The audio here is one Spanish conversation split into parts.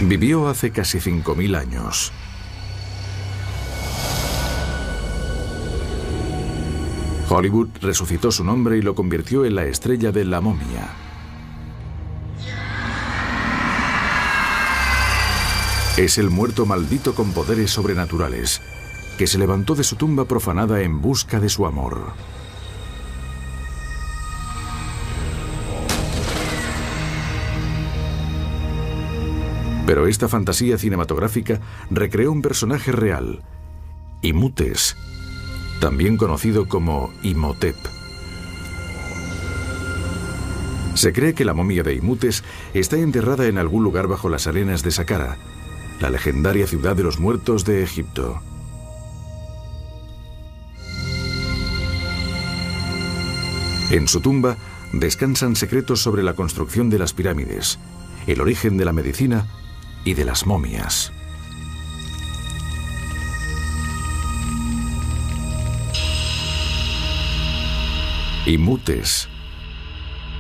Vivió hace casi 5000 años. Hollywood resucitó su nombre y lo convirtió en la estrella de La Momia. Es el muerto maldito con poderes sobrenaturales, que se levantó de su tumba profanada en busca de su amor. Pero esta fantasía cinematográfica recreó un personaje real, Imhotep, también conocido como Imhotep. Se cree que la momia de Imhotep está enterrada en algún lugar bajo las arenas de Saqqara, la legendaria ciudad de los muertos de Egipto. En su tumba descansan secretos sobre la construcción de las pirámides, el origen de la medicina y de las momias. Imhotep,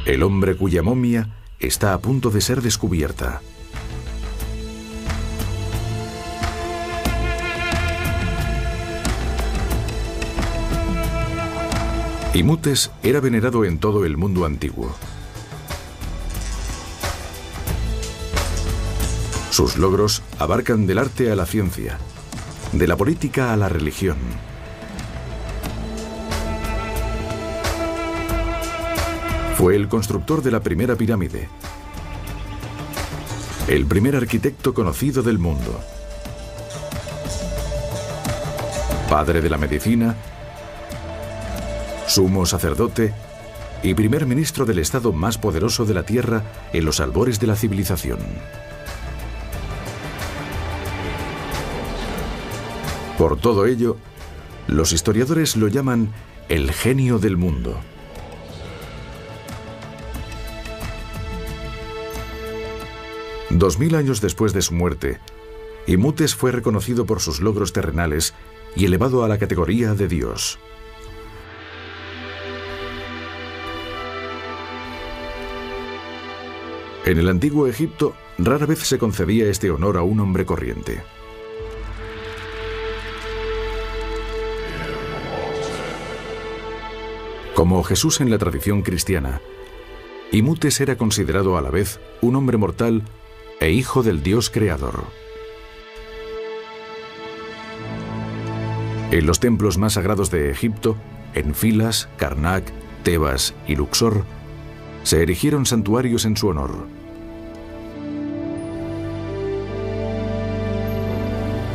el hombre cuya momia está a punto de ser descubierta. Imhotep era venerado en todo el mundo antiguo. Sus logros abarcan del arte a la ciencia, de la política a la religión. Fue el constructor de la primera pirámide, el primer arquitecto conocido del mundo, padre de la medicina, sumo sacerdote y primer ministro del estado más poderoso de la Tierra en los albores de la civilización. Por todo ello, los historiadores lo llaman el genio del mundo. Dos mil años después de su muerte, Imhotep fue reconocido por sus logros terrenales y elevado a la categoría de Dios. En el antiguo Egipto, rara vez se concedía este honor a un hombre corriente. Como Jesús en la tradición cristiana, Imhotep era considerado a la vez un hombre mortal e hijo del Dios creador. En los templos más sagrados de Egipto, en Filas, Karnak, Tebas y Luxor, se erigieron santuarios en su honor.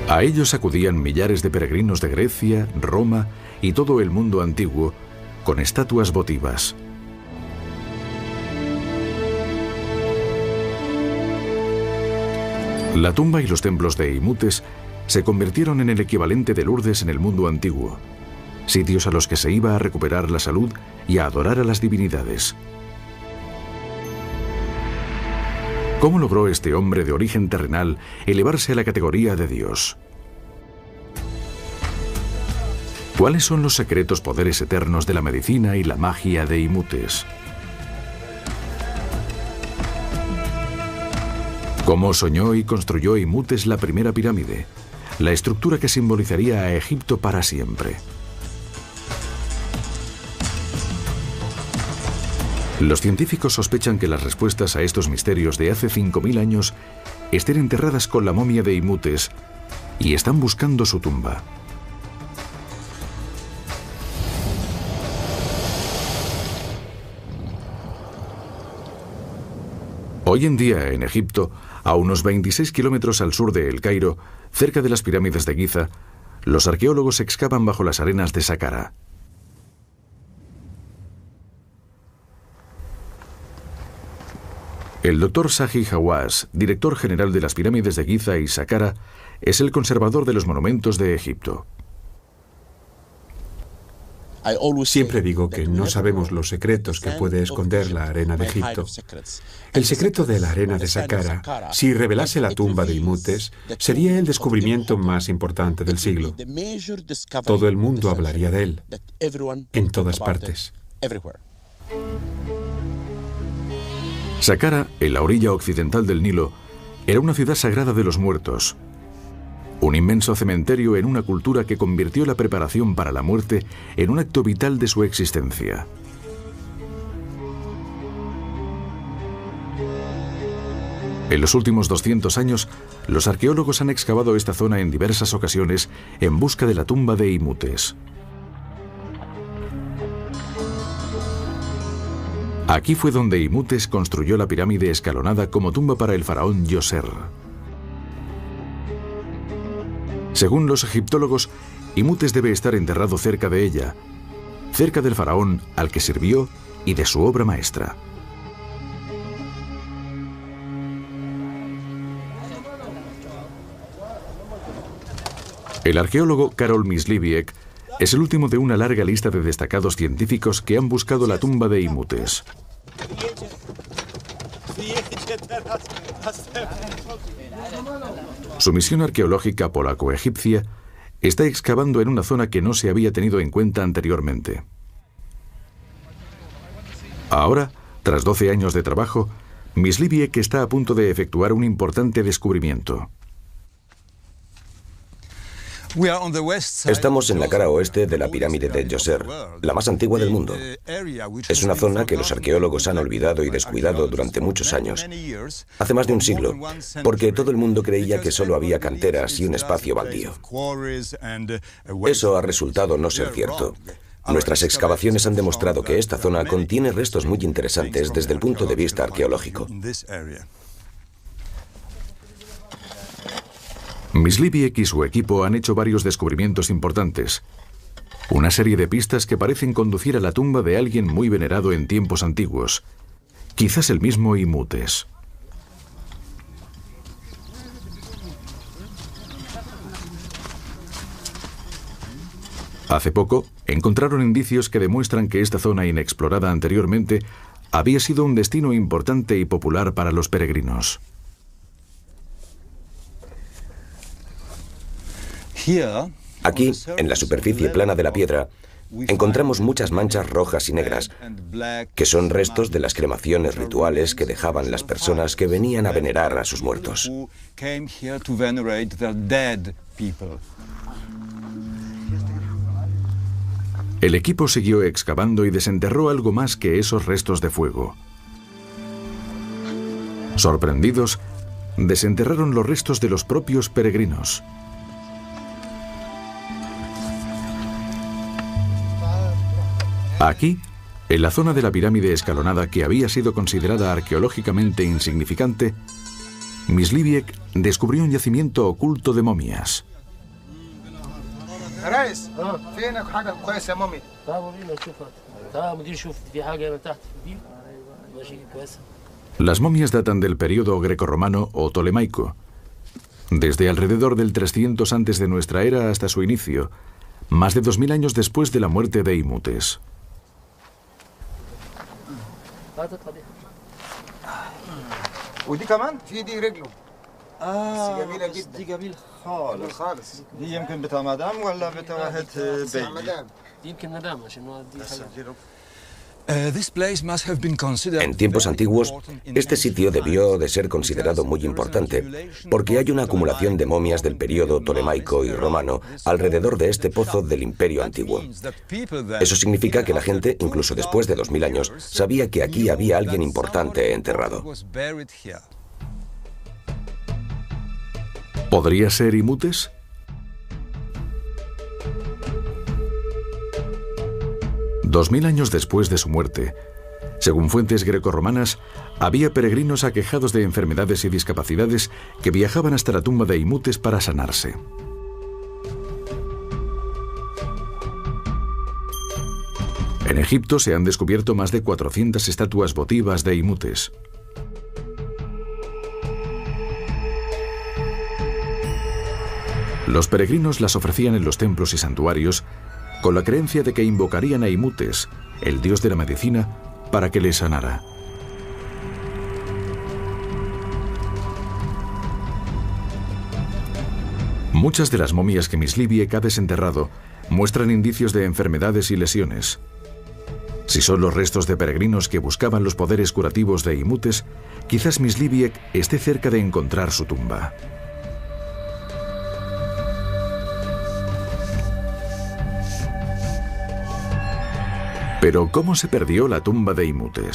A ellos acudían millares de peregrinos de Grecia, Roma y todo el mundo antiguo, con estatuas votivas. La tumba y los templos de Imhotep se convirtieron en el equivalente de Lourdes en el mundo antiguo, sitios a los que se iba a recuperar la salud y a adorar a las divinidades. ¿Cómo logró este hombre de origen terrenal elevarse a la categoría de Dios? ¿Cuáles son los secretos poderes eternos de la medicina y la magia de Imhotep? ¿Cómo soñó y construyó Imhotep la primera pirámide, la estructura que simbolizaría a Egipto para siempre? Los científicos sospechan que las respuestas a estos misterios de hace 5000 años estén enterradas con la momia de Imhotep y están buscando su tumba. Hoy en día, en Egipto, a unos 26 kilómetros al sur de El Cairo, cerca de las pirámides de Giza, los arqueólogos excavan bajo las arenas de Saqqara. El Dr. Zahi Hawass, director general de las pirámides de Giza y Saqqara, es el conservador de los monumentos de Egipto. Siempre digo que no sabemos los secretos que puede esconder la arena de Egipto. El secreto de la arena de Saqqara, si revelase la tumba de Imhotep, sería el descubrimiento más importante del siglo. Todo el mundo hablaría de él, en todas partes. Saqqara, en la orilla occidental del Nilo, Era una ciudad sagrada de los muertos, un inmenso cementerio en una cultura que convirtió la preparación para la muerte en un acto vital de su existencia. En los últimos 200 años, los arqueólogos han excavado esta zona en diversas ocasiones en busca de la tumba de Imhotep. Aquí fue donde Imhotep construyó la pirámide escalonada como tumba para el faraón Djoser. Según los egiptólogos, Imhotep debe estar enterrado cerca de ella, cerca del faraón al que sirvió y de su obra maestra. El arqueólogo Karol Mysliwiec es el último de una larga lista de destacados científicos que han buscado la tumba de Imhotep. Su misión arqueológica polaco-egipcia está excavando en una zona que no se había tenido en cuenta anteriormente. Ahora, tras 12 años de trabajo, Mysliwiec está a punto de efectuar un importante descubrimiento. Estamos en la cara oeste de la pirámide de Djoser, la más antigua del mundo. Es una zona que los arqueólogos han olvidado y descuidado durante muchos años, hace más de un siglo, porque todo el mundo creía que solo había canteras y un espacio baldío. Eso ha resultado no ser cierto. Nuestras excavaciones han demostrado que esta zona contiene restos muy interesantes desde el punto de vista arqueológico. Mysliwiec y su equipo han hecho varios descubrimientos importantes. Una serie de pistas que parecen conducir a la tumba de alguien muy venerado en tiempos antiguos. Quizás el mismo Imhotep. Hace poco, encontraron indicios que demuestran que esta zona inexplorada anteriormente había sido un destino importante y popular para los peregrinos. Aquí, en la superficie plana de la piedra, encontramos muchas manchas rojas y negras, que son restos de las cremaciones rituales que dejaban las personas que venían a venerar a sus muertos. El equipo siguió excavando y desenterró algo más que esos restos de fuego. Sorprendidos, desenterraron los restos de los propios peregrinos. Aquí, en la zona de la pirámide escalonada que había sido considerada arqueológicamente insignificante, Mysliwiec descubrió un yacimiento oculto de momias. Las momias datan del período grecorromano o tolemaico, desde alrededor del 300 antes de nuestra era hasta su inicio, más de 2000 años después de la muerte de Imhotep. ودي كمان في دي رجله بس جميله جدا دي جميل خالص دي يمكن بتاع مدام ولا بتاع واحد بيبي مدام يمكن مدام عشان هو دي En tiempos antiguos, este sitio debió de ser considerado muy importante, porque hay una acumulación de momias del período tolemaico y romano alrededor de este pozo del Imperio Antiguo. Eso significa que la gente, incluso después de 2000 años, sabía que aquí había alguien importante enterrado. ¿Podría ser Imhotep? Dos 2000 años después de su muerte, según fuentes grecorromanas, había peregrinos aquejados de enfermedades y discapacidades que viajaban hasta la tumba de Imhotep para sanarse. En Egipto se han descubierto más de 400 estatuas votivas de Imhotep. Los peregrinos las ofrecían en los templos y santuarios con la creencia de que invocarían a Imhotep, el dios de la medicina, para que les sanara. Muchas de las momias que Mysliwiec ha desenterrado muestran indicios de enfermedades y lesiones. Si son los restos de peregrinos que buscaban los poderes curativos de Imhotep, quizás Mixliviec esté cerca de encontrar su tumba. Pero ¿cómo se perdió la tumba de Imhotep?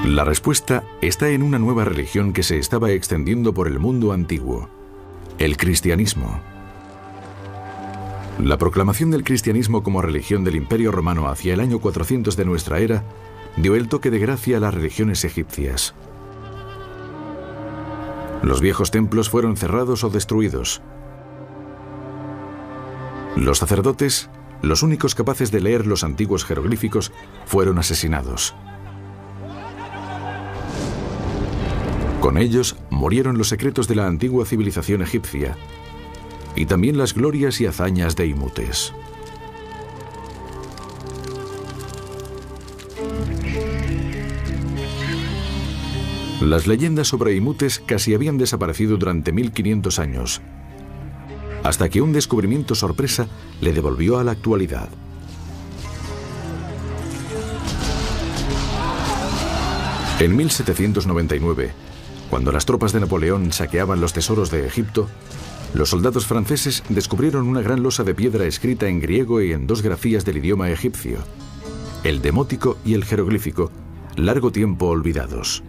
La respuesta está en una nueva religión que se estaba extendiendo por el mundo antiguo, el cristianismo. La proclamación del cristianismo como religión del Imperio Romano hacia el año 400 de nuestra era dio el toque de gracia a las religiones egipcias. Los viejos templos fueron cerrados o destruidos. Los sacerdotes, los únicos capaces de leer los antiguos jeroglíficos, fueron asesinados. Con ellos murieron los secretos de la antigua civilización egipcia y también las glorias y hazañas de Imhotep. Las leyendas sobre Imhotep casi habían desaparecido durante 1500 años, hasta que un descubrimiento sorpresa le devolvió a la actualidad. En 1799, cuando las tropas de Napoleón saqueaban los tesoros de Egipto, los soldados franceses descubrieron una gran losa de piedra escrita en griego y en dos grafías del idioma egipcio, el demótico y el jeroglífico, largo tiempo olvidados.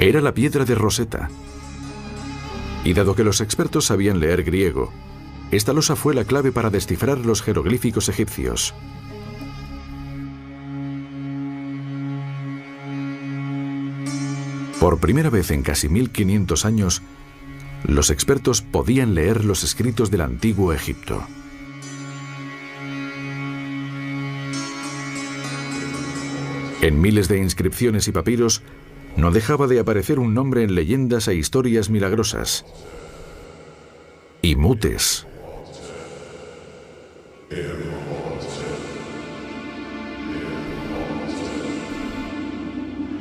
Era la piedra de Rosetta. Y dado que los expertos sabían leer griego, esta losa fue la clave para descifrar los jeroglíficos egipcios. Por primera vez en casi 1500 años, los expertos podían leer los escritos del antiguo Egipto. En miles de inscripciones y papiros, no dejaba de aparecer un nombre en leyendas e historias milagrosas: Imhotep.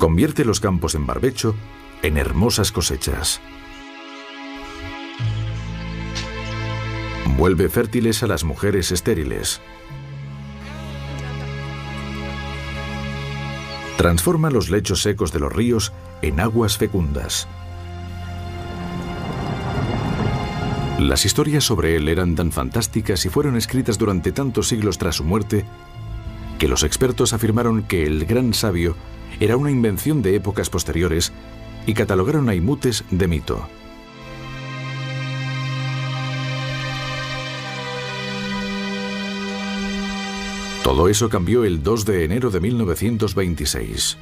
Convierte los campos en barbecho en hermosas cosechas. Vuelve fértiles a las mujeres estériles. Transforma los lechos secos de los ríos en aguas fecundas. Las historias sobre él eran tan fantásticas y fueron escritas durante tantos siglos tras su muerte que los expertos afirmaron que el gran sabio era una invención de épocas posteriores y catalogaron a Imhotep de mito. Todo eso cambió el 2 de enero de 1926.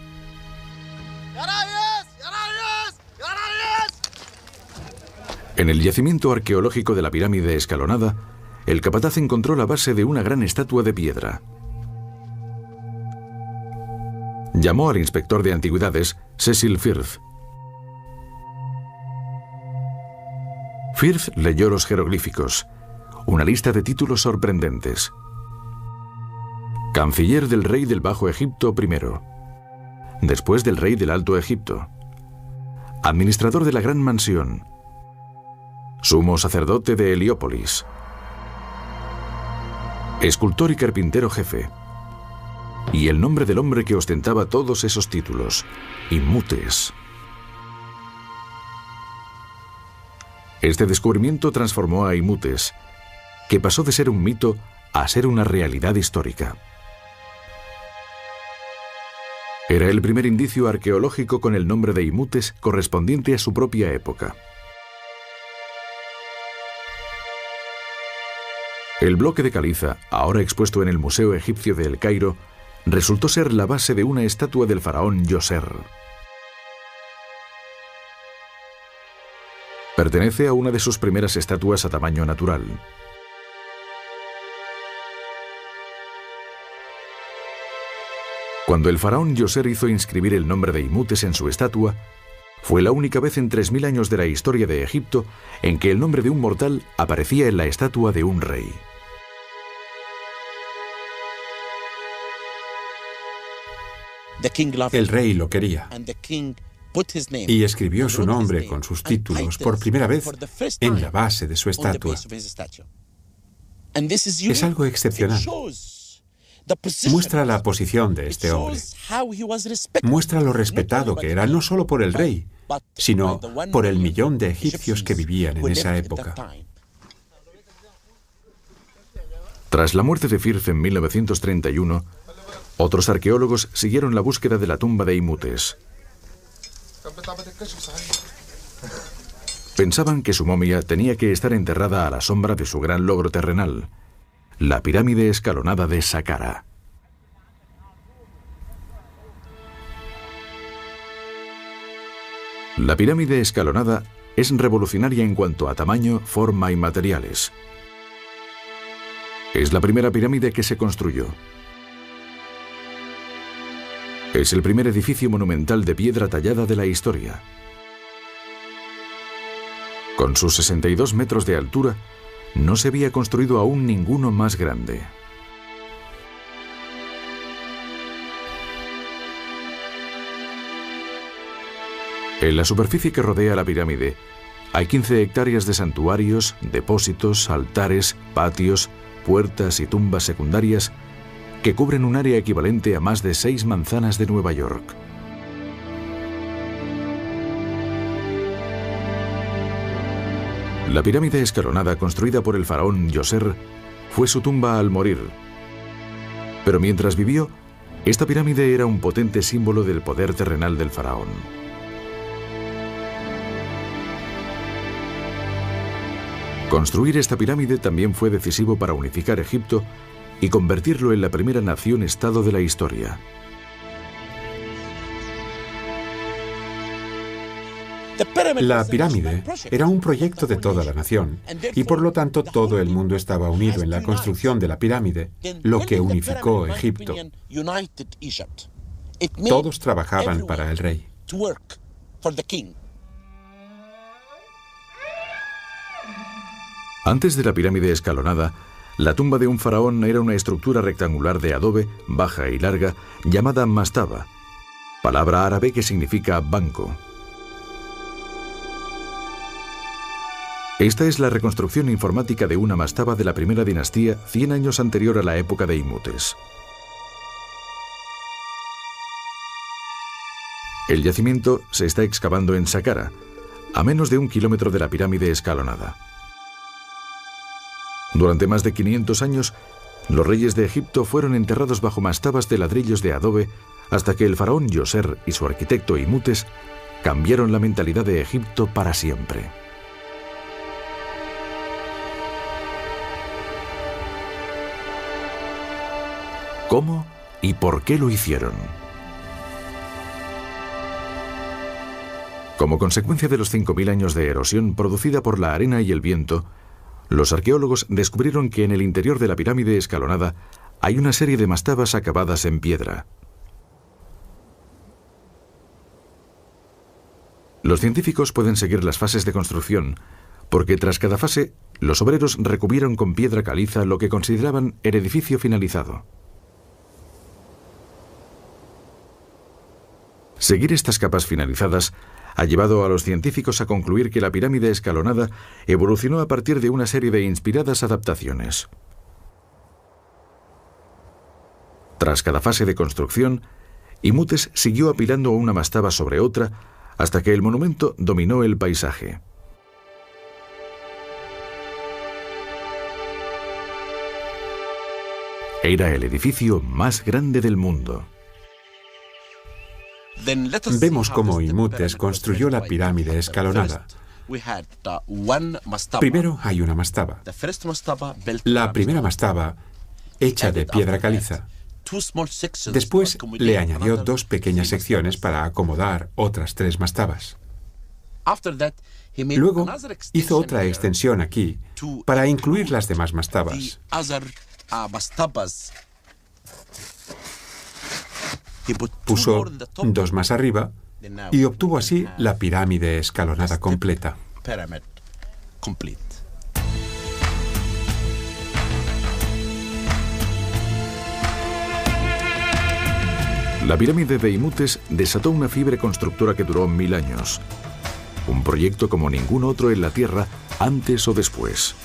En el yacimiento arqueológico de la pirámide escalonada, el capataz encontró la base de una gran estatua de piedra. Llamó al inspector de antigüedades, Cecil Firth. Firth leyó los jeroglíficos, una lista de títulos sorprendentes. Canciller del rey del Bajo Egipto primero, después del rey del Alto Egipto, administrador de la Gran Mansión, sumo sacerdote de Heliópolis, escultor y carpintero jefe, y el nombre del hombre que ostentaba todos esos títulos, Imhotep. Este descubrimiento transformó a Imhotep, que pasó de ser un mito a ser una realidad histórica. Era el primer indicio arqueológico con el nombre de Imhotep correspondiente a su propia época. El bloque de caliza, ahora expuesto en el Museo Egipcio de El Cairo, resultó ser la base de una estatua del faraón Djoser. Pertenece a una de sus primeras estatuas a tamaño natural. Cuando el faraón Djoser hizo inscribir el nombre de Imhotep en su estatua, fue la única vez en 3000 años de la historia de Egipto en que el nombre de un mortal aparecía en la estatua de un rey. El rey lo quería y escribió su nombre con sus títulos por primera vez en la base de su estatua. Es algo excepcional. Muestra la posición de este hombre. Muestra lo respetado que era no solo por el rey, sino por el millón de egipcios que vivían en esa época. Tras la muerte de Firth en 1931, otros arqueólogos siguieron la búsqueda de la tumba de Imhotep. Pensaban que su momia tenía que estar enterrada a la sombra de su gran logro terrenal, la pirámide escalonada de Saqqara. La pirámide escalonada es revolucionaria en cuanto a tamaño, forma y materiales. Es la primera pirámide que se construyó. Es el primer edificio monumental de piedra tallada de la historia. Con sus 62 metros de altura, no se había construido aún ninguno más grande. En la superficie que rodea la pirámide, hay 15 hectáreas de santuarios, depósitos, altares, patios, puertas y tumbas secundarias que cubren un área equivalente a más de 6 manzanas de Nueva York. La pirámide escalonada construida por el faraón Djoser fue su tumba al morir. Pero mientras vivió, esta pirámide era un potente símbolo del poder terrenal del faraón. Construir esta pirámide también fue decisivo para unificar Egipto y convertirlo en la primera nación-estado de la historia. La pirámide era un proyecto de toda la nación y por lo tanto todo el mundo estaba unido en la construcción de la pirámide, lo que unificó Egipto. Todos trabajaban para el rey. Antes de la pirámide escalonada, la tumba de un faraón era una estructura rectangular de adobe, baja y larga, llamada mastaba, palabra árabe que significa banco. Esta es la reconstrucción informática de una mastaba de la primera dinastía 100 años anterior a la época de Imhotep. El yacimiento se está excavando en Saqqara, a menos de 1 kilómetro de la pirámide escalonada. Durante más de 500 años, los reyes de Egipto fueron enterrados bajo mastabas de ladrillos de adobe hasta que el faraón Djoser y su arquitecto Imhotep cambiaron la mentalidad de Egipto para siempre. ¿Cómo y por qué lo hicieron? Como consecuencia de los 5000 años de erosión producida por la arena y el viento, los arqueólogos descubrieron que en el interior de la pirámide escalonada hay una serie de mastabas acabadas en piedra. Los científicos pueden seguir las fases de construcción, porque tras cada fase, los obreros recubrieron con piedra caliza lo que consideraban el edificio finalizado. Seguir estas capas finalizadas ha llevado a los científicos a concluir que la pirámide escalonada evolucionó a partir de una serie de inspiradas adaptaciones. Tras cada fase de construcción, Imhotep siguió apilando una mastaba sobre otra hasta que el monumento dominó el paisaje. Era el edificio más grande del mundo. Vemos cómo Imhotep construyó la pirámide escalonada. Primero hay una mastaba. La primera mastaba, hecha de piedra caliza. Después le añadió 2 pequeñas secciones para acomodar otras 3 mastabas. Luego hizo otra extensión aquí para incluir las demás mastabas. Puso 2 más arriba y obtuvo así la pirámide escalonada completa. La pirámide de Imhotep desató una fiebre constructora que duró 1000 años. Un proyecto como ningún otro en la Tierra, antes o después.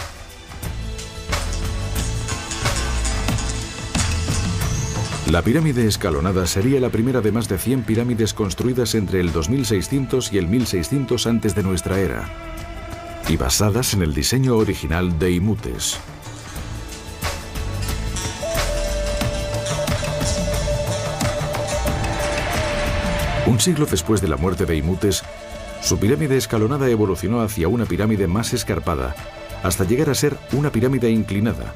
La pirámide escalonada sería la primera de más de 100 pirámides construidas entre el 2600 y el 1600 antes de nuestra era, y basadas en el diseño original de Imhotep. Un siglo después de la muerte de Imhotep, su pirámide escalonada evolucionó hacia una pirámide más escarpada, hasta llegar a ser una pirámide inclinada.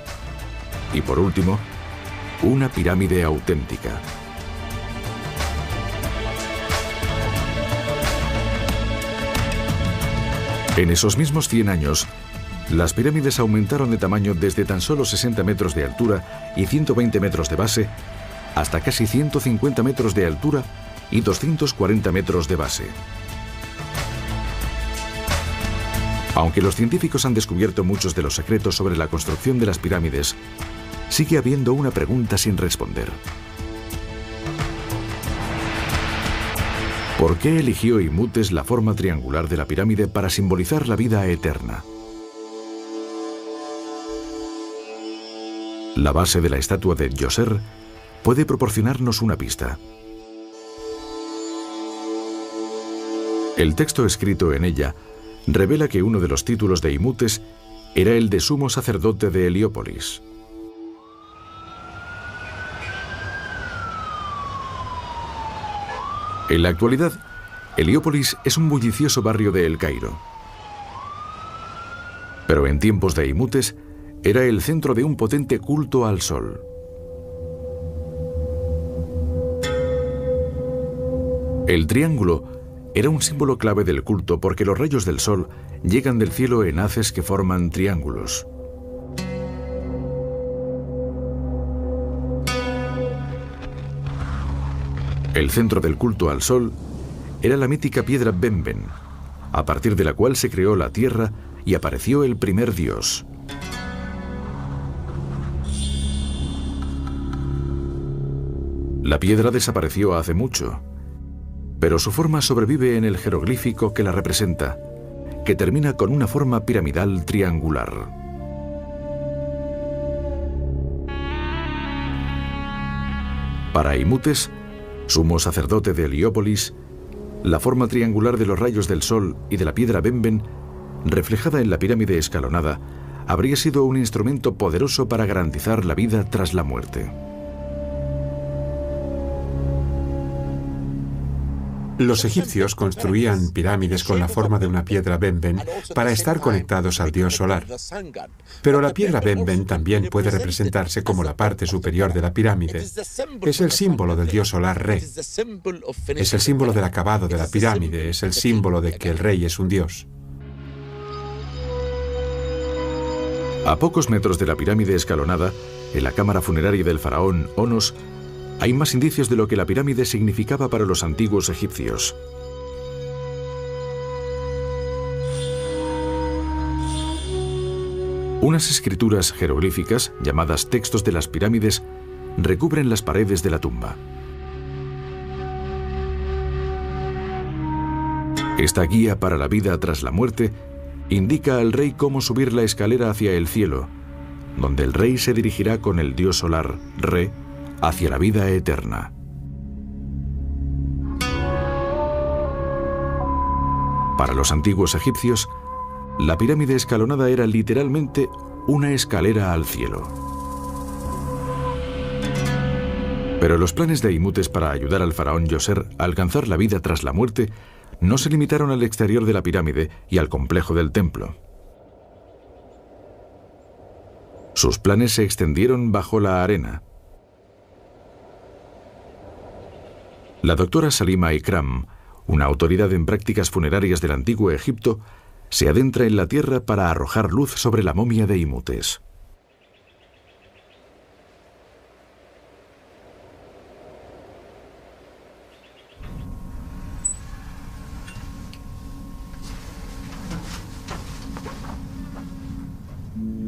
Y por último, una pirámide auténtica. En esos mismos 100 años, las pirámides aumentaron de tamaño desde tan solo 60 metros de altura y 120 metros de base, hasta casi 150 metros de altura y 240 metros de base. Aunque los científicos han descubierto muchos de los secretos sobre la construcción de las pirámides, sigue habiendo una pregunta sin responder. ¿Por qué eligió Imhotep la forma triangular de la pirámide para simbolizar la vida eterna? La base de la estatua de Djoser puede proporcionarnos una pista. El texto escrito en ella revela que uno de los títulos de Imhotep era el de sumo sacerdote de Heliópolis. En la actualidad, Heliópolis es un bullicioso barrio de El Cairo. Pero en tiempos de Imhotep era el centro de un potente culto al sol. El triángulo era un símbolo clave del culto porque los rayos del sol llegan del cielo en haces que forman triángulos. El centro del culto al sol era la mítica piedra Benben, a partir de la cual se creó la tierra y apareció el primer dios. La piedra desapareció hace mucho, pero su forma sobrevive en el jeroglífico que la representa, que termina con una forma piramidal triangular. Para Imhotep, sumo sacerdote de Heliópolis, la forma triangular de los rayos del sol y de la piedra Benben, reflejada en la pirámide escalonada, habría sido un instrumento poderoso para garantizar la vida tras la muerte. Los egipcios construían pirámides con la forma de una piedra Benben para estar conectados al dios solar. Pero la piedra Benben también puede representarse como la parte superior de la pirámide. Es el símbolo del dios solar Re. Es el símbolo del acabado de la pirámide, es el símbolo de que el rey es un dios. A pocos metros de la pirámide escalonada, en la cámara funeraria del faraón Onos, hay más indicios de lo que la pirámide significaba para los antiguos egipcios. Unas escrituras jeroglíficas, llamadas textos de las pirámides, recubren las paredes de la tumba. Esta guía para la vida tras la muerte indica al rey cómo subir la escalera hacia el cielo, donde el rey se dirigirá con el dios solar, Re, hacia la vida eterna. Para los antiguos egipcios, la pirámide escalonada era literalmente una escalera al cielo. Pero los planes de Imhotep para ayudar al faraón Djoser a alcanzar la vida tras la muerte no se limitaron al exterior de la pirámide y al complejo del templo. Sus planes se extendieron bajo la arena. La doctora Salima Ikram, una autoridad en prácticas funerarias del antiguo Egipto, se adentra en la tierra para arrojar luz sobre la momia de Imhotep.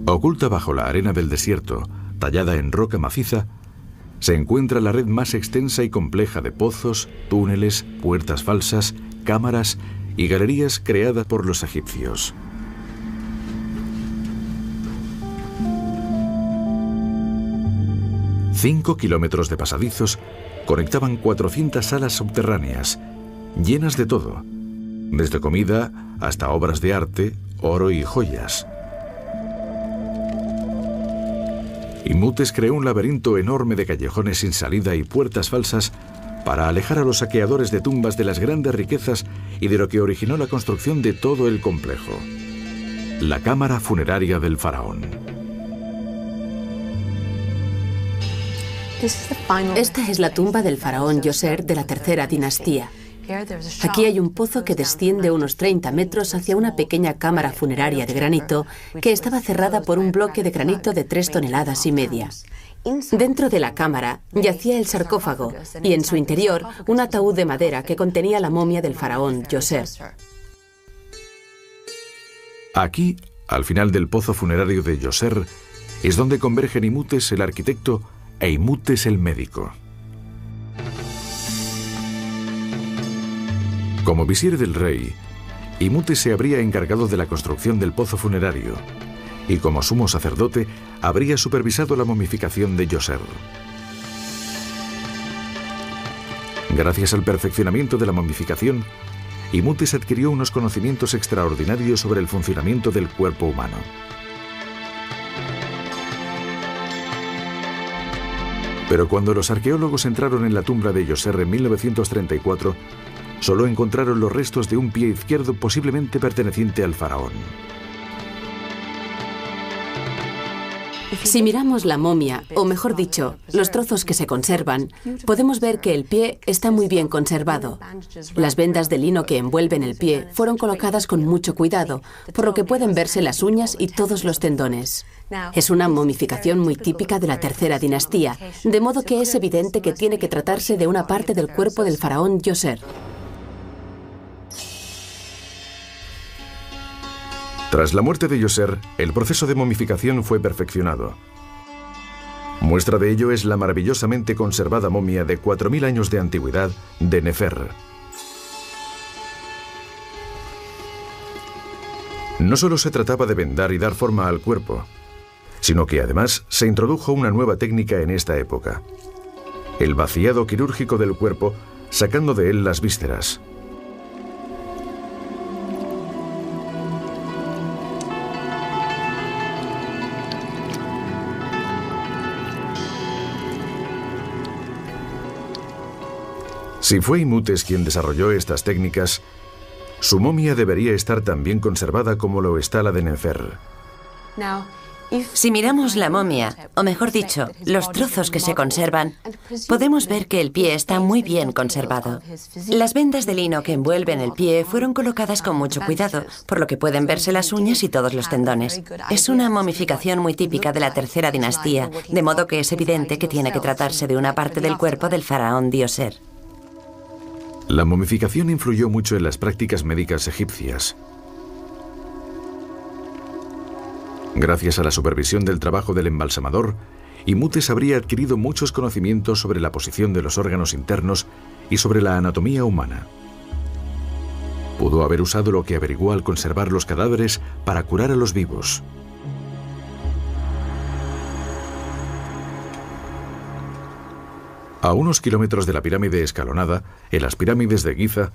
Oculta bajo la arena del desierto, tallada en roca maciza, se encuentra la red más extensa y compleja de pozos, túneles, puertas falsas, cámaras y galerías creadas por los egipcios. Cinco kilómetros de pasadizos conectaban 400 salas subterráneas, llenas de todo, desde comida hasta obras de arte, oro y joyas. Imhotep creó un laberinto enorme de callejones sin salida y puertas falsas para alejar a los saqueadores de tumbas de las grandes riquezas y de lo que originó la construcción de todo el complejo: la cámara funeraria del faraón. Esta es la tumba del faraón Djoser de la tercera dinastía. Aquí hay un pozo que desciende unos 30 metros hacia una pequeña cámara funeraria de granito que estaba cerrada por un bloque de granito de 3,5 toneladas. Dentro de la cámara yacía el sarcófago y en su interior un ataúd de madera que contenía la momia del faraón Djoser. Aquí, al final del pozo funerario de Djoser, es donde convergen Imhotep el arquitecto e Imhotep el médico. Como visir del rey, Imhotep se habría encargado de la construcción del pozo funerario y como sumo sacerdote habría supervisado la momificación de Djoser. Gracias al perfeccionamiento de la momificación, Imhotep adquirió unos conocimientos extraordinarios sobre el funcionamiento del cuerpo humano. Pero cuando los arqueólogos entraron en la tumba de Djoser en 1934, solo encontraron los restos de un pie izquierdo posiblemente perteneciente al faraón. Si miramos la momia, o mejor dicho, los trozos que se conservan, podemos ver que el pie está muy bien conservado. Las vendas de lino que envuelven el pie fueron colocadas con mucho cuidado, por lo que pueden verse las uñas y todos los tendones. Es una momificación muy típica de la tercera dinastía, de modo que es evidente que tiene que tratarse de una parte del cuerpo del faraón Djoser. Tras la muerte de Djoser, el proceso de momificación fue perfeccionado. Muestra de ello es la maravillosamente conservada momia de 4.000 años de antigüedad de Nefer. No solo se trataba de vendar y dar forma al cuerpo, sino que además se introdujo una nueva técnica en esta época: el vaciado quirúrgico del cuerpo, sacando de él las vísceras. Si fue Imhotep quien desarrolló estas técnicas, su momia debería estar tan bien conservada como lo está la de Nefer. Si miramos la momia, o mejor dicho, los trozos que se conservan, podemos ver que el pie está muy bien conservado. Las vendas de lino que envuelven el pie fueron colocadas con mucho cuidado, por lo que pueden verse las uñas y todos los tendones. Es una momificación muy típica de la tercera dinastía, de modo que es evidente que tiene que tratarse de una parte del cuerpo del faraón Djoser. La momificación influyó mucho en las prácticas médicas egipcias. Gracias a la supervisión del trabajo del embalsamador, Imhotep habría adquirido muchos conocimientos sobre la posición de los órganos internos y sobre la anatomía humana. Pudo haber usado lo que averiguó al conservar los cadáveres para curar a los vivos. A unos kilómetros de la pirámide escalonada, en las pirámides de Giza,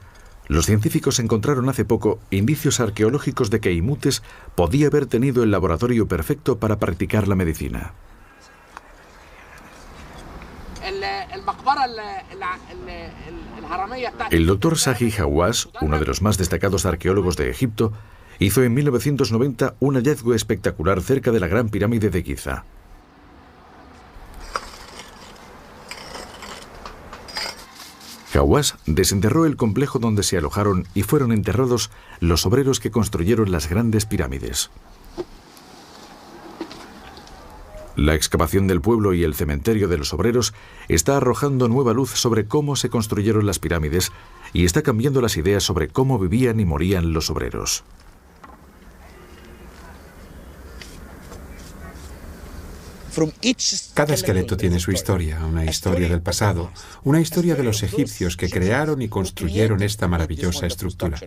los científicos encontraron hace poco indicios arqueológicos de que Imhotep podía haber tenido el laboratorio perfecto para practicar la medicina. El doctor Zahi Hawass, uno de los más destacados arqueólogos de Egipto, hizo en 1990 un hallazgo espectacular cerca de la Gran Pirámide de Giza. Hawass desenterró el complejo donde se alojaron y fueron enterrados los obreros que construyeron las grandes pirámides. La excavación del pueblo y el cementerio de los obreros está arrojando nueva luz sobre cómo se construyeron las pirámides y está cambiando las ideas sobre cómo vivían y morían los Cada esqueleto tiene su historia, una historia del pasado, una historia de los egipcios que crearon y construyeron esta maravillosa estructura.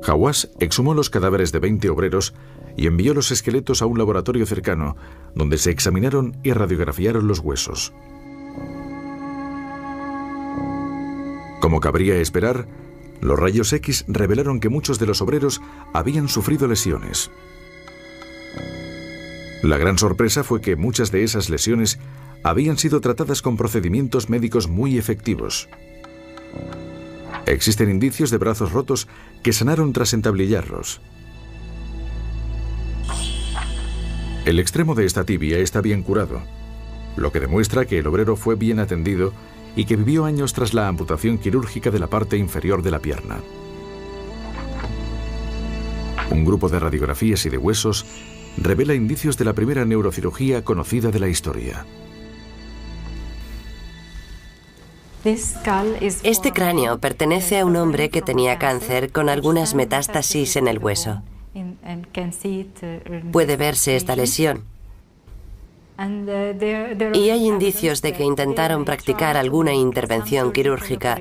Hawass exhumó los cadáveres de 20 obreros y envió los esqueletos a un laboratorio cercano, donde se examinaron y radiografiaron los huesos. Como cabría esperar, los rayos X revelaron que muchos de los obreros habían sufrido lesiones. La gran sorpresa fue que muchas de esas lesiones habían sido tratadas con procedimientos médicos muy efectivos. Existen indicios de brazos rotos que sanaron tras entablillarlos. El extremo de esta tibia está bien curado, lo que demuestra que el obrero fue bien atendido y que vivió años tras la amputación quirúrgica de la parte inferior de la pierna. Un grupo de radiografías y de huesos revela indicios de la primera neurocirugía conocida de la historia. Este cráneo pertenece a un hombre que tenía cáncer con algunas metástasis en el hueso. Puede verse esta lesión. Y hay indicios de que intentaron practicar alguna intervención quirúrgica,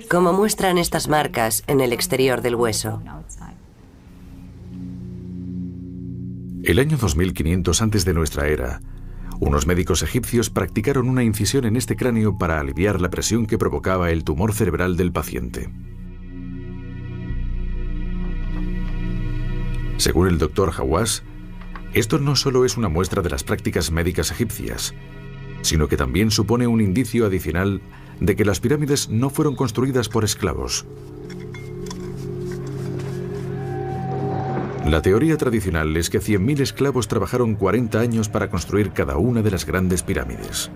como muestran estas marcas en el exterior del hueso. El año 2500 antes de nuestra era, unos médicos egipcios practicaron una incisión en este cráneo para aliviar la presión que provocaba el tumor cerebral del paciente. Según el doctor Hawass, esto no solo es una muestra de las prácticas médicas egipcias, sino que también supone un indicio adicional de que las pirámides no fueron construidas por esclavos. La teoría tradicional es que 100.000 esclavos trabajaron 40 años para construir cada una de las grandes pirámides.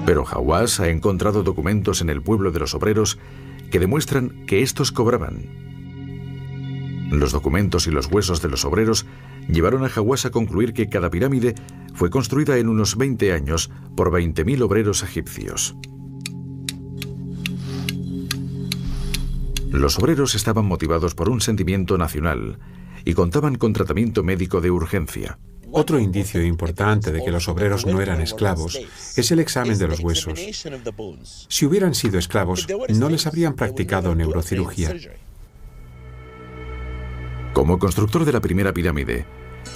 Pero Hawass ha encontrado documentos en el pueblo de los obreros que demuestran que estos cobraban. Los documentos y los huesos de los obreros llevaron a Hawass a concluir que cada pirámide fue construida en unos 20 años por 20.000 obreros egipcios. Los obreros estaban motivados por un sentimiento nacional y contaban con tratamiento médico de urgencia. Otro indicio importante de que los obreros no eran esclavos es el examen de los huesos. Si hubieran sido esclavos, no les habrían practicado neurocirugía. Como constructor de la primera pirámide,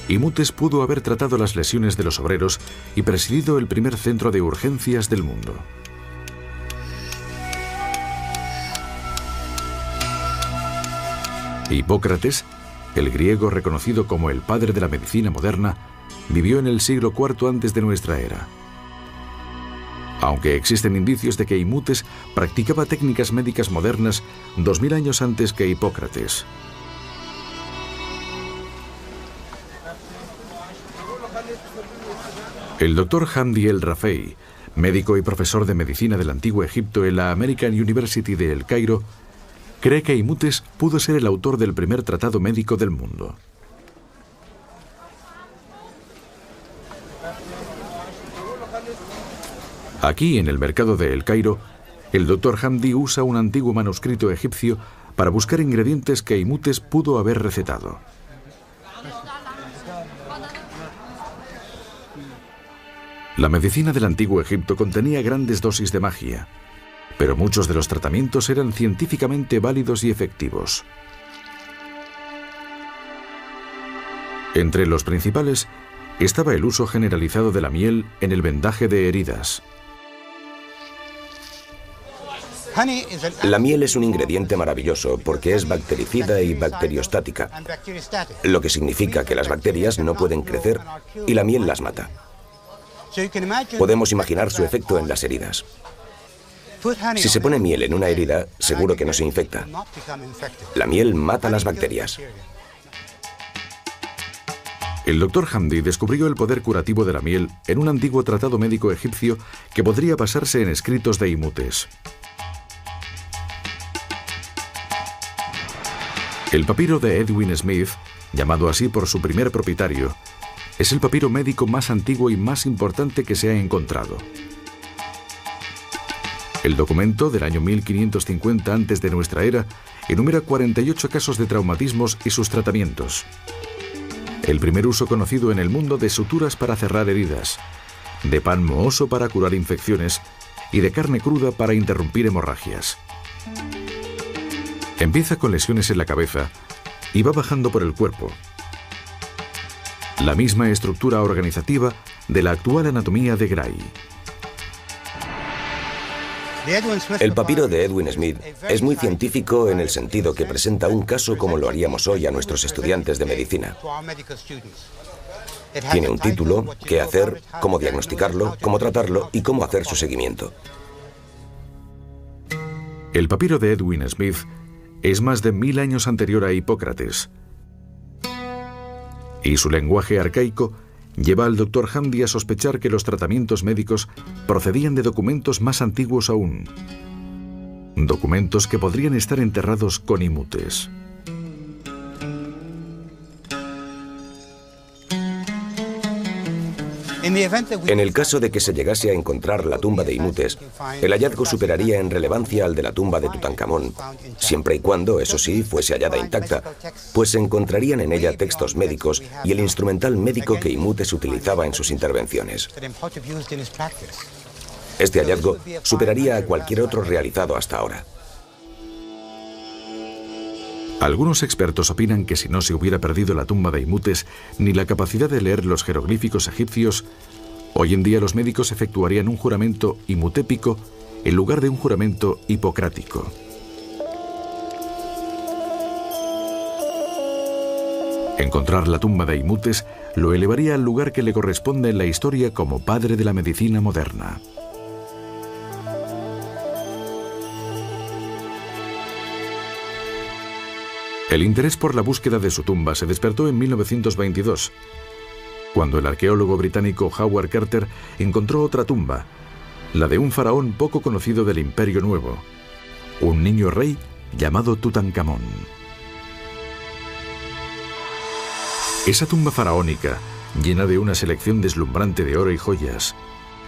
Imhotep pudo haber tratado las lesiones de los obreros y presidido el primer centro de urgencias del mundo. Hipócrates, el griego reconocido como el padre de la medicina moderna, vivió en el siglo IV antes de nuestra era. Aunque existen indicios de que Imhotep practicaba técnicas médicas modernas 2000 años antes que Hipócrates. El doctor Hamdi El Rafey, médico y profesor de medicina del Antiguo Egipto en la American University de El Cairo, cree que Imhotep pudo ser el autor del primer tratado médico del mundo. Aquí, en el mercado de El Cairo, el doctor Hamdi usa un antiguo manuscrito egipcio para buscar ingredientes que Imhotep pudo haber recetado. La medicina del Antiguo Egipto contenía grandes dosis de magia, pero muchos de los tratamientos eran científicamente válidos y efectivos. Entre los principales estaba el uso generalizado de la miel en el vendaje de heridas. La miel es un ingrediente maravilloso porque es bactericida y bacteriostática, lo que significa que las bacterias no pueden crecer y la miel las mata. Podemos imaginar su efecto en las heridas. Si se pone miel en una herida, seguro que no se infecta. La miel mata las bacterias. El doctor Hamdi descubrió el poder curativo de la miel en un antiguo tratado médico egipcio que podría basarse en escritos de Imhotep. El papiro de Edwin Smith, llamado así por su primer propietario, es el papiro médico más antiguo y más importante que se ha encontrado. El documento del año 1550 antes de nuestra era enumera 48 casos de traumatismos y sus tratamientos. El primer uso conocido en el mundo de suturas para cerrar heridas, de pan mohoso para curar infecciones y de carne cruda para interrumpir hemorragias. Empieza con lesiones en la cabeza y va bajando por el cuerpo. La misma estructura organizativa de la actual anatomía de Gray. El papiro de Edwin Smith es muy científico en el sentido que presenta un caso como lo haríamos hoy a nuestros estudiantes de medicina. Tiene un título, qué hacer, cómo diagnosticarlo, cómo tratarlo y cómo hacer su seguimiento. El papiro de Edwin Smith es más de 1000 años anterior a Hipócrates. Y su lenguaje arcaico lleva al Dr. Hamdy a sospechar que los tratamientos médicos procedían de documentos más antiguos aún. Documentos que podrían estar enterrados con imutes. En el caso de que se llegase a encontrar la tumba de Imhotep, el hallazgo superaría en relevancia al de la tumba de Tutankamón, siempre y cuando, eso sí, fuese hallada intacta, pues se encontrarían en ella textos médicos y el instrumental médico que Imhotep utilizaba en sus intervenciones. Este hallazgo superaría a cualquier otro realizado hasta ahora. Algunos expertos opinan que si no se hubiera perdido la tumba de Imhotep ni la capacidad de leer los jeroglíficos egipcios, hoy en día los médicos efectuarían un juramento imutépico en lugar de un juramento hipocrático. Encontrar la tumba de Imhotep lo elevaría al lugar que le corresponde en la historia como padre de la medicina moderna. El interés por la búsqueda de su tumba se despertó en 1922, cuando el arqueólogo británico Howard Carter encontró otra tumba, la de un faraón poco conocido del Imperio Nuevo, un niño rey llamado Tutankamón. Esa tumba faraónica, llena de una selección deslumbrante de oro y joyas,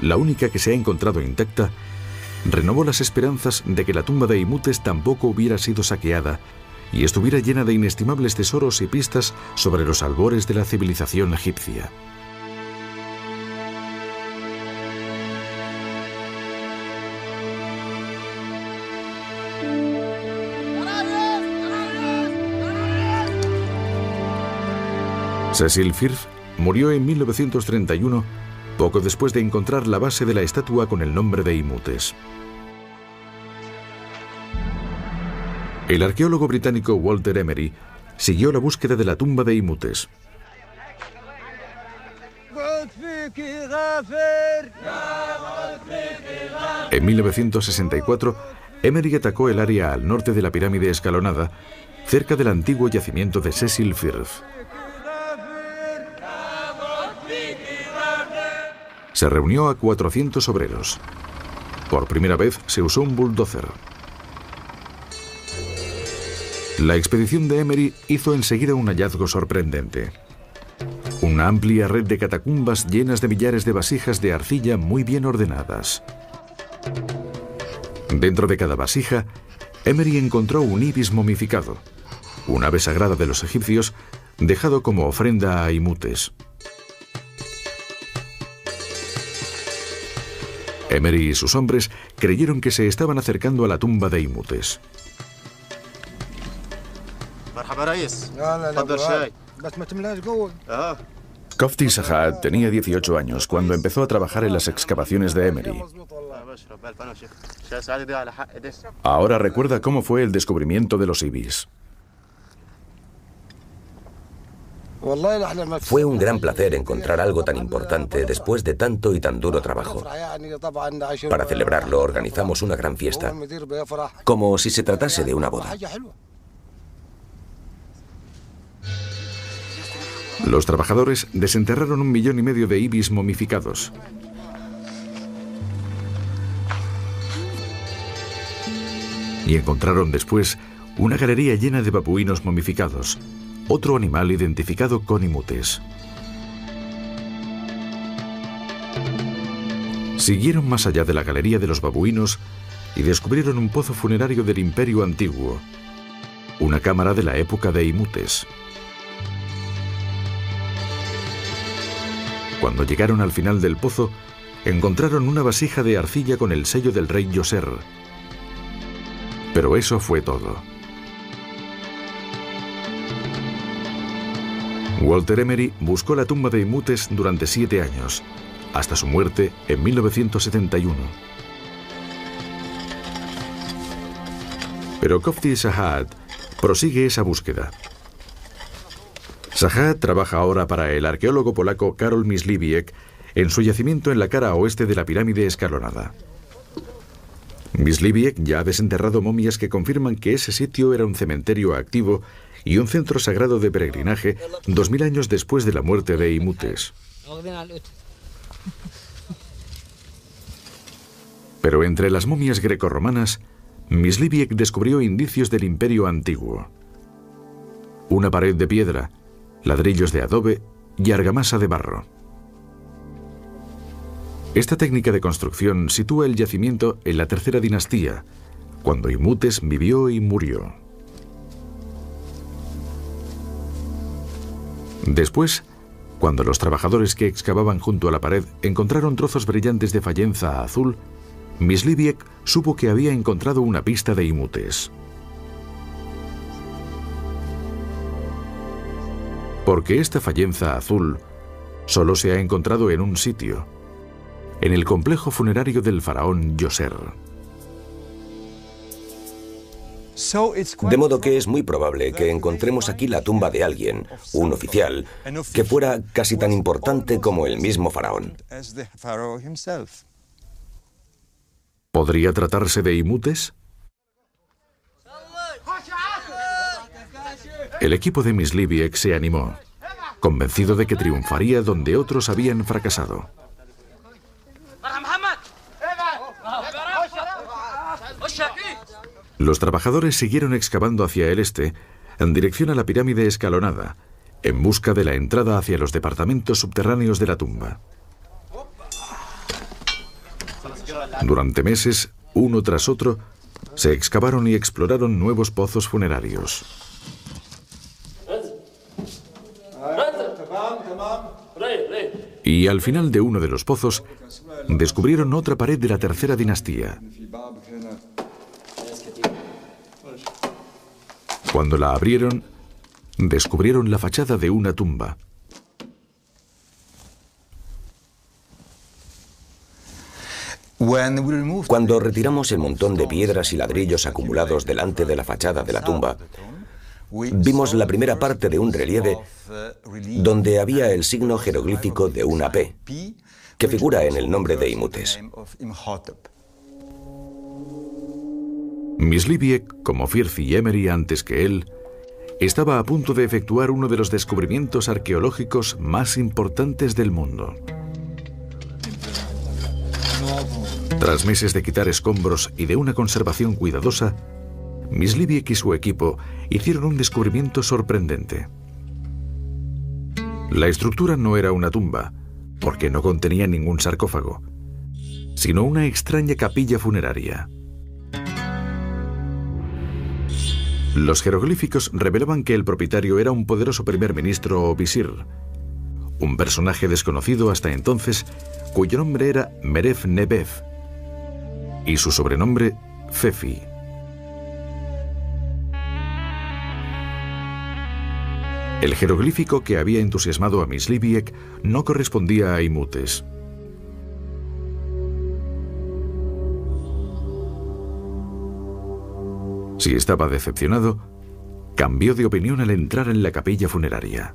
la única que se ha encontrado intacta, renovó las esperanzas de que la tumba de Imhotep tampoco hubiera sido saqueada y estuviera llena de inestimables tesoros y pistas sobre los albores de la civilización egipcia. Cecil Firth murió en 1931, poco después de encontrar la base de la estatua con el nombre de Imhotep. El arqueólogo británico Walter Emery siguió la búsqueda de la tumba de Imhotep. En 1964, Emery atacó el área al norte de la pirámide escalonada, cerca del antiguo yacimiento de Cecil Firth. Se reunió a 400 obreros. Por primera vez se usó un bulldozer. La expedición de Emery hizo enseguida un hallazgo sorprendente. Una amplia red de catacumbas llenas de millares de vasijas de arcilla muy bien ordenadas. Dentro de cada vasija, Emery encontró un ibis momificado, un ave sagrada de los egipcios, dejado como ofrenda a Imhotep. Emery y sus hombres creyeron que se estaban acercando a la tumba de Imhotep. Kofti Sahat tenía 18 años cuando empezó a trabajar en las excavaciones de Emery. Ahora recuerda cómo fue el descubrimiento de los ibis. Fue un gran placer encontrar algo tan importante después de tanto y tan duro trabajo. Para celebrarlo organizamos una gran fiesta, como si se tratase de una boda. Los trabajadores desenterraron 1,5 millones de ibis momificados. Y encontraron después una galería llena de babuinos momificados, otro animal identificado con Imhotep. Siguieron más allá de la galería de los babuinos y descubrieron un pozo funerario del Imperio Antiguo. una cámara de la época de Imhotep. Cuando llegaron al final del pozo, encontraron una vasija de arcilla con el sello del rey Djoser. Pero eso fue todo. Walter Emery buscó la tumba de Imhotep durante 7 años, hasta su muerte en 1971. Pero Kofti Sahat prosigue esa búsqueda. Sahat trabaja ahora para el arqueólogo polaco Karol Myśliwiec en su yacimiento en la cara oeste de la pirámide escalonada. Myśliwiec ya ha desenterrado momias que confirman que ese sitio era un cementerio activo y un centro sagrado de peregrinaje 2000 años después de la muerte de Imhotep. Pero entre las momias grecorromanas, Myśliwiec descubrió indicios del imperio antiguo. Una pared de piedra, ladrillos de adobe y argamasa de barro. Esta técnica de construcción sitúa el yacimiento en la tercera dinastía, cuando Imhotep vivió y murió. Después, cuando los trabajadores que excavaban junto a la pared encontraron trozos brillantes de fayenza azul, Myśliwiec supo que había encontrado una pista de Imhotep. Porque esta fayenza azul solo se ha encontrado en un sitio, en el complejo funerario del faraón Djoser. De modo que es muy probable que encontremos aquí la tumba de alguien, un oficial, que fuera casi tan importante como el mismo faraón. ¿Podría tratarse de Imhotep? El equipo de Myśliwiec se animó, convencido de que triunfaría donde otros habían fracasado. Los trabajadores siguieron excavando hacia el este, en dirección a la pirámide escalonada, en busca de la entrada hacia los departamentos subterráneos de la tumba. Durante meses, uno tras otro, se excavaron y exploraron nuevos pozos funerarios. Y al final de uno de los pozos, descubrieron otra pared de la tercera dinastía. Cuando la abrieron, descubrieron la fachada de una tumba. Cuando retiramos el montón de piedras y ladrillos acumulados delante de la fachada de la tumba, vimos la primera parte de un relieve donde había el signo jeroglífico de una P, que figura en el nombre de Imhotep. Myśliwiec, como Firth y Emery antes que él, estaba a punto de efectuar uno de los descubrimientos arqueológicos más importantes del mundo. Tras meses de quitar escombros y de una conservación cuidadosa, Myśliwiec y su equipo hicieron un descubrimiento sorprendente. La estructura no era una tumba, porque no contenía ningún sarcófago, sino una extraña capilla funeraria. Los jeroglíficos revelaban que el propietario era un poderoso primer ministro o visir, un personaje desconocido hasta entonces, cuyo nombre era Merev Nebev, y su sobrenombre, Fefi. El jeroglífico que había entusiasmado a Myśliwiec no correspondía a Imhotep. Si estaba decepcionado, cambió de opinión al entrar en la capilla funeraria.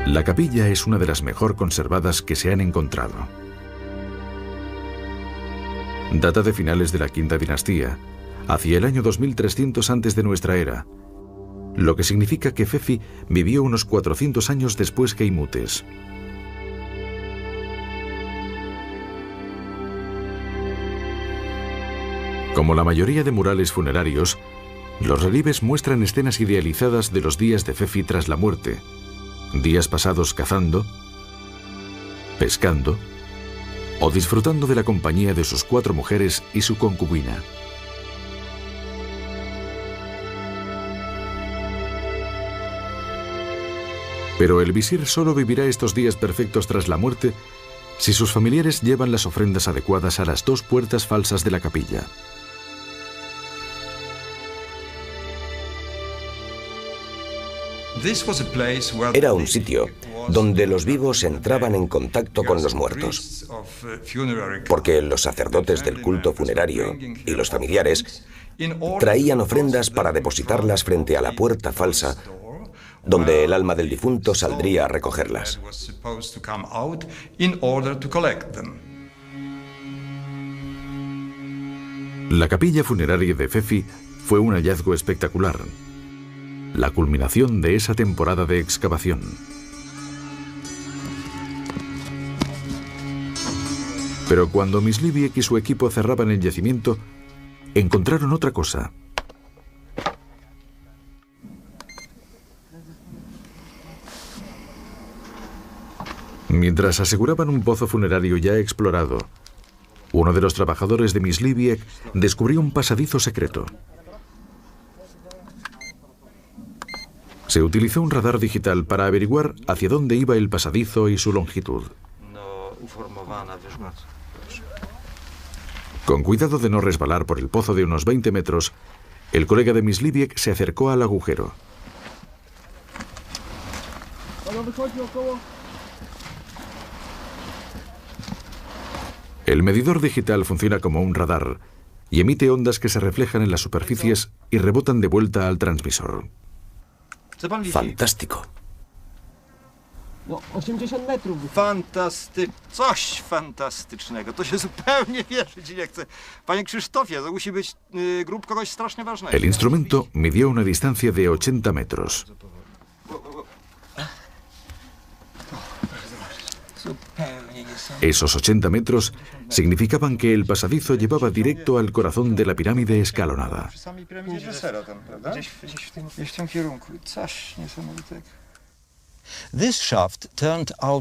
La capilla es una de las mejor conservadas que se han encontrado. Data de finales de la quinta dinastía, hacia el año 2300 antes de nuestra era, lo que significa que Fefi vivió unos 400 años después que Imhotep. Como la mayoría de murales funerarios, los relieves muestran escenas idealizadas de los días de Fefi tras la muerte, días pasados cazando, pescando, o disfrutando de la compañía de sus 4 mujeres y su concubina. Pero el visir solo vivirá estos días perfectos tras la muerte si sus familiares llevan las ofrendas adecuadas a las 2 puertas falsas de la capilla. Era un sitio donde los vivos entraban en contacto con los muertos, porque los sacerdotes del culto funerario y los familiares traían ofrendas para depositarlas frente a la puerta falsa, donde el alma del difunto saldría a recogerlas. La capilla funeraria de Pfeffi fue un hallazgo espectacular, la culminación de esa temporada de excavación. Pero cuando Myslibieck y su equipo cerraban el yacimiento, encontraron otra cosa. Mientras aseguraban un pozo funerario ya explorado, uno de los trabajadores de Myslibieck descubrió un pasadizo secreto. Se utilizó un radar digital para averiguar hacia dónde iba el pasadizo y su longitud. Con cuidado de no resbalar por el pozo de unos 20 metros, el colega de Myslibieck se acercó al agujero. El medidor digital funciona como un radar y emite ondas que se reflejan en las superficies y rebotan de vuelta al transmisor. Fantástico. Coś fantastycznego. To się zupełnie wierzyć nie chce. Panie Krzysztofie, to musi być grób kogoś strasznie ważnego. El instrumento midió una distancia de 80 metros. Esos 80 metros significaban que el pasadizo llevaba directo al corazón de la pirámide escalonada.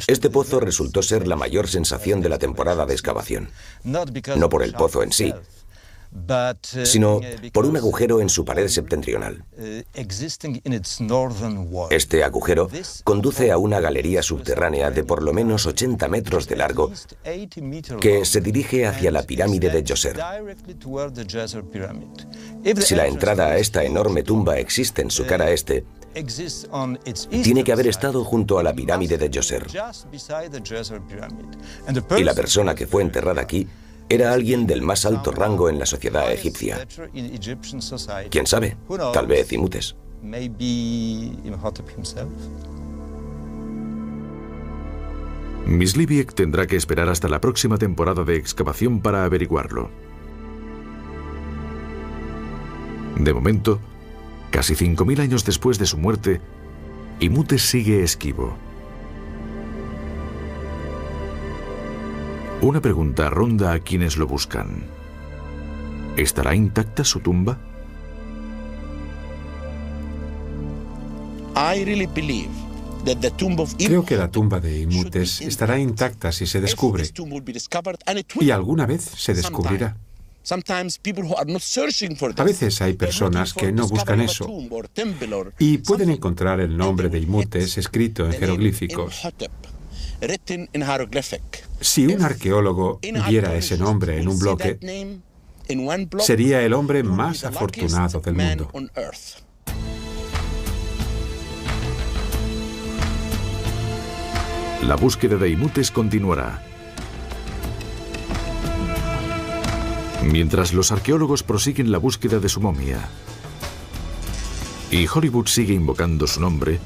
Este pozo resultó ser la mayor sensación de la temporada de excavación. No por el pozo en sí, sino por un agujero en su pared septentrional. Este agujero conduce a una galería subterránea de por lo menos 80 metros de largo que se dirige hacia la pirámide de Djoser. Si la entrada a esta enorme tumba existe en su cara este, tiene que haber estado junto a la pirámide de Djoser. Y la persona que fue enterrada aquí era alguien del más alto rango en la sociedad egipcia. ¿Quién sabe? Tal vez Imhotep. Myslibieck tendrá que esperar hasta la próxima temporada de excavación para averiguarlo. De momento, casi 5.000 años después de su muerte, Imhotep sigue esquivo. Una pregunta ronda a quienes lo buscan. ¿Estará intacta su tumba? Creo que la tumba de Imhotep estará intacta si se descubre, y alguna vez se descubrirá. A veces hay personas que no buscan eso y pueden encontrar el nombre de Imhotep escrito en jeroglíficos. Si un arqueólogo viera ese nombre en un bloque, sería el hombre más afortunado del mundo. La búsqueda de Imhotep continuará. Mientras los arqueólogos prosiguen la búsqueda de su momia y Hollywood sigue invocando su nombre,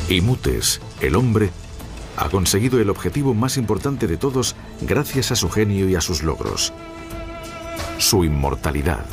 Imhotep, el hombre, ha conseguido el objetivo más importante de todos gracias a su genio y a sus logros: su inmortalidad.